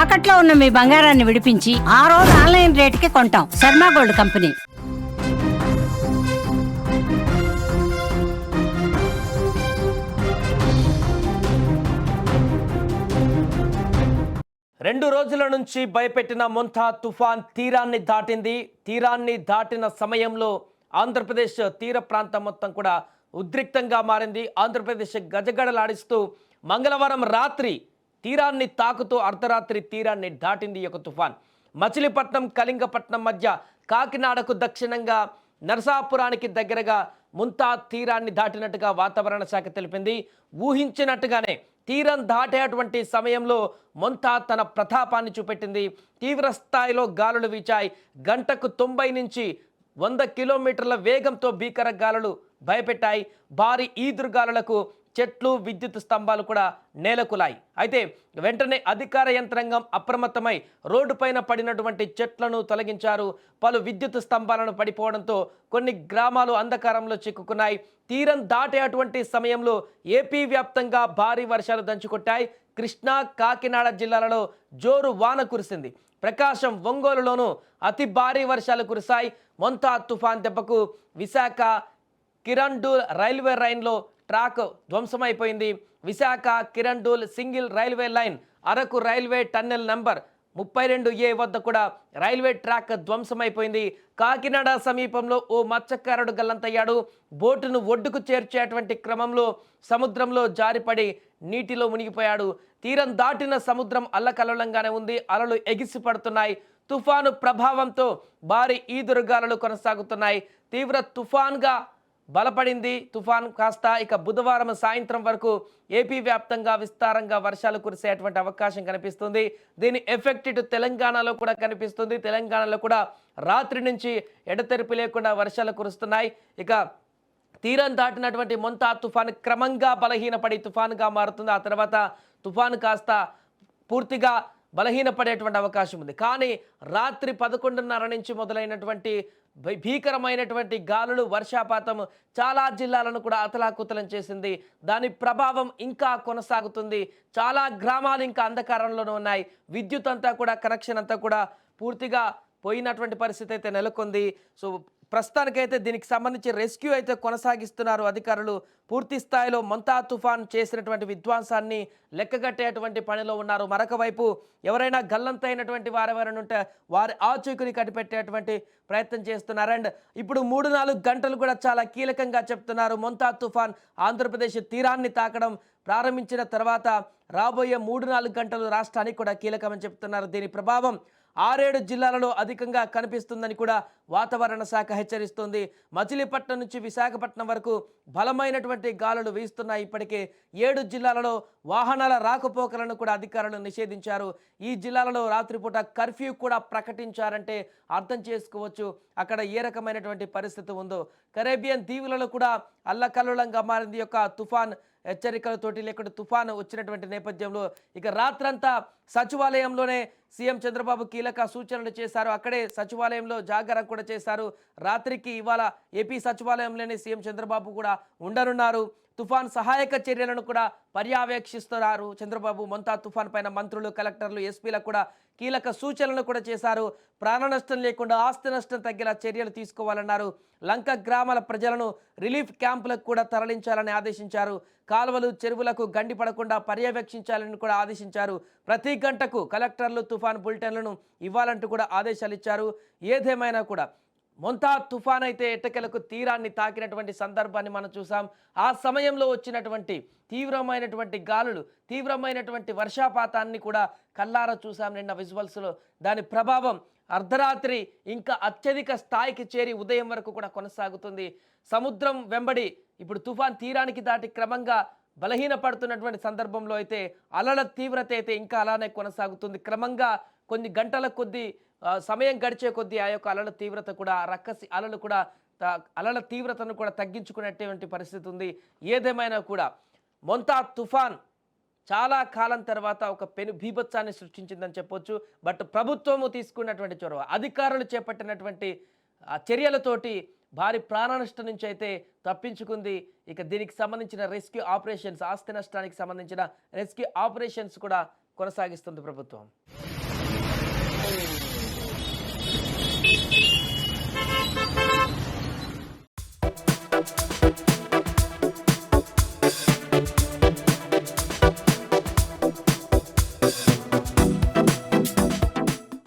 తాకట్లో ఉన్న మీ బంగారాన్ని విడిపించి ఆ రోజు ఆన్లైన్ రేటుకి కొంటాం. Sharma gold company. రెండు రోజుల నుంచి భయపెట్టిన మొంతా తుఫాన్ తీరాన్ని దాటింది. తీరాన్ని దాటిన సమయంలో ఆంధ్రప్రదేశ్ తీర ప్రాంతం మొత్తం కూడా ఉద్రిక్తంగా మారింది. ఆంధ్రప్రదేశ్ గజగడలాడిస్తూ మంగళవారం రాత్రి తీరాన్ని తాకుతూ అర్ధరాత్రి తీరాన్ని దాటింది ఈ యొక్క తుఫాన్. మచిలీపట్నం కళింగపట్నం మధ్య కాకినాడకు దక్షిణంగా నరసాపురానికి దగ్గరగా ముంతా తీరాన్ని దాటినట్టుగా వాతావరణ శాఖ తెలిపింది. ఊహించినట్టుగానే తీరం దాటేటువంటి సమయంలో మొంతా తన ప్రతాపాన్ని చూపెట్టింది. తీవ్ర స్థాయిలో గాలులు వీచాయి. గంటకు 90 నుంచి 100 కిలోమీటర్ల వేగంతో భీకర గాలులు భయపెట్టాయి. భారీ ఈదురుగాలులకు చెట్లు విద్యుత్ స్తంభాలు కూడా నేలకులాయి. అయితే వెంటనే అధికార యంత్రాంగం అప్రమత్తమై రోడ్డుపైన పడినటువంటి చెట్లను తొలగించారు. పలు విద్యుత్ స్తంభాలను పడిపోవడంతో కొన్ని గ్రామాలు అంధకారంలో చిక్కుకున్నాయి. తీరం దాటేటువంటి సమయంలో ఏపీ వ్యాప్తంగా భారీ వర్షాలు దంచుకొట్టాయి. కృష్ణా, కాకినాడ జిల్లాలలో జోరు వాన కురిసింది. ప్రకాశం, ఒంగోలులోనూ అతి భారీ వర్షాలు కురిశాయి. మొంతా తుఫాన్ దెబ్బకు విశాఖ కిరండూల్ రైల్వే లైన్లో ట్రాక్ ధ్వంసమైపోయింది. Visakha Kirandul single railway line, Araku railway tunnel number 32A వద్ద కూడా రైల్వే ట్రాక్ ధ్వంసమైపోయింది. కాకినాడ సమీపంలో ఓ మత్స్యకారుడు గల్లంతయ్యాడు. బోటును ఒడ్డుకు చేర్చేటువంటి క్రమంలో సముద్రంలో జారిపడి నీటిలో మునిగిపోయాడు. తీరం దాటిన సముద్రం అల్లకల్లోలంగానే ఉంది. అలలు ఎగిసి పడుతున్నాయి. తుఫాను ప్రభావంతో భారీ ఈదురుగాలులు కొనసాగుతున్నాయి. తీవ్ర తుఫాన్గా బలపడింది తుఫాన్ కాస్త. ఇక బుధవారం సాయంత్రం వరకు ఏపీ వ్యాప్తంగా విస్తారంగా వర్షాలు కురిసేటువంటి అవకాశం కనిపిస్తుంది. దీని ఎఫెక్ట్ ఇటు తెలంగాణలో కూడా కనిపిస్తుంది. తెలంగాణలో కూడా రాత్రి నుంచి ఎడతెరిపి లేకుండా వర్షాలు కురుస్తున్నాయి. ఇక తీరం దాటినటువంటి మొంతా తుఫాన్ క్రమంగా బలహీనపడి తుఫాన్గా మారుతుంది. ఆ తర్వాత తుఫాను కాస్త పూర్తిగా బలహీనపడేటువంటి అవకాశం ఉంది. కానీ రాత్రి 11:30 నుంచి మొదలైనటువంటి భీకరమైనటువంటి గాలులు, వర్షపాతం చాలా జిల్లాలను కూడా అతలాకుతలం చేసింది. దాని ప్రభావం ఇంకా కొనసాగుతుంది. చాలా గ్రామాలు ఇంకా అంధకారంలోనే ఉన్నాయి. విద్యుత్ అంతా కూడా, కనెక్షన్ అంతా కూడా పూర్తిగా పోయినటువంటి పరిస్థితి అయితే నెలకొంది. సో ప్రస్తుతానికైతే దీనికి సంబంధించి రెస్క్యూ అయితే కొనసాగిస్తున్నారు అధికారులు. పూర్తి స్థాయిలో మొంతా తుఫాన్ చేసినటువంటి విధ్వంసాన్ని లెక్కగట్టేటువంటి పనిలో ఉన్నారు. మరొక వైపు ఎవరైనా గల్లంతైనటువంటి వారెవరైనా ఉంటే వారి ఆచూకుని కనిపెట్టేటువంటి ప్రయత్నం చేస్తున్నారు. అండ్ ఇప్పుడు 3-4 గంటలు కూడా చాలా కీలకంగా చెప్తున్నారు. మొంతా తుఫాన్ ఆంధ్రప్రదేశ్ తీరాన్ని తాకడం ప్రారంభించిన తర్వాత రాబోయే 3-4 గంటలు రాష్ట్రానికి కూడా కీలకమని చెప్తున్నారు. దీని ప్రభావం 6-7 జిల్లాలలో అధికంగా కనిపిస్తుందని కూడా వాతావరణ శాఖ హెచ్చరిస్తుంది. మచిలీపట్నం నుంచి విశాఖపట్నం వరకు బలమైనటువంటి గాలులు వీస్తున్నాయి. ఇప్పటికే 7 జిల్లాలలో వాహనాల రాకపోకలను కూడా అధికారులు నిషేధించారు. ఈ జిల్లాలలో రాత్రిపూట కర్ఫ్యూ కూడా ప్రకటించారంటే అర్థం చేసుకోవచ్చు అక్కడ ఏ రకమైనటువంటి పరిస్థితి ఉందో. కరేబియన్ దీవులలో కూడా అల్లకల్లోలంగా మారింది యొక్క తుఫాన్ హెచ్చరికలతోటి, లేకుంటే తుఫాను వచ్చినటువంటి నేపథ్యంలో ఇక రాత్రంతా సచివాలయంలోనే సీఎం చంద్రబాబు కీలక సూచనలు చేశారు. అక్కడే సచివాలయంలో జాగరణ కూడా చేశారు. రాత్రికి ఇవాళ ఏపీ సచివాలయంలోనే సీఎం చంద్రబాబు కూడా ఉండనున్నారు. తుఫాన్ సహాయక చర్యలను కూడా పర్యవేక్షిస్తున్నారు చంద్రబాబు. మొంతా తుఫాన్ పైన మంత్రులు, కలెక్టర్లు, ఎస్పీలకు కూడా కీలక సూచనలు కూడా చేశారు. ప్రాణ నష్టం లేకుండా ఆస్తి నష్టం తగ్గేలా చర్యలు తీసుకోవాలన్నారు. లంక గ్రామాల ప్రజలను రిలీఫ్ క్యాంపులకు కూడా తరలించాలని ఆదేశించారు. కాలువలు, చెరువులకు గండి పడకుండా పర్యవేక్షించాలని కూడా ఆదేశించారు. ప్రతి గంటకు కలెక్టర్లు తుఫాన్ బులెటిన్లను ఇవ్వాలంటూ కూడా ఆదేశాలు ఇచ్చారు. ఏదేమైనా కూడా మొంతా తుఫాన్ అయితే ఎట్టకేలకు తీరాన్ని తాకినటువంటి సందర్భాన్ని మనం చూసాం. ఆ సమయంలో వచ్చినటువంటి తీవ్రమైనటువంటి గాలులు, తీవ్రమైనటువంటి వర్షపాతాన్ని కూడా కల్లారా చూసాం నిన్న విజువల్స్లో. దాని ప్రభావం అర్ధరాత్రి ఇంకా అత్యధిక స్థాయికి చేరి ఉదయం వరకు కూడా కొనసాగుతుంది. సముద్రం వెంబడి ఇప్పుడు తుఫాన్ తీరానికి దాటి క్రమంగా బలహీనపడుతున్నటువంటి సందర్భంలో అయితే అలల తీవ్రత అయితే ఇంకా అలానే కొనసాగుతుంది. క్రమంగా కొన్ని గంటల కొద్దీ సమయం గడిచే కొద్దీ ఆ యొక్క అలల తీవ్రత కూడా, రక్కసి అలలు కూడా అలల తీవ్రతను కూడా తగ్గించుకునేటువంటి పరిస్థితి ఉంది. ఏదేమైనా కూడా మొంతా తుఫాన్ చాలా కాలం తర్వాత ఒక పెను బీభత్సాన్ని సృష్టించిందని చెప్పొచ్చు. బట్ ప్రభుత్వము తీసుకున్నటువంటి చొరవ, అధికారులు చేపట్టినటువంటి చర్యలతోటి భారీ ప్రాణ నష్టం నుంచి అయితే తప్పించుకుంది. ఇక దీనికి సంబంధించిన రెస్క్యూ ఆపరేషన్స్, ఆస్తి నష్టానికి సంబంధించిన రెస్క్యూ ఆపరేషన్స్ కూడా కొనసాగిస్తుంది ప్రభుత్వం.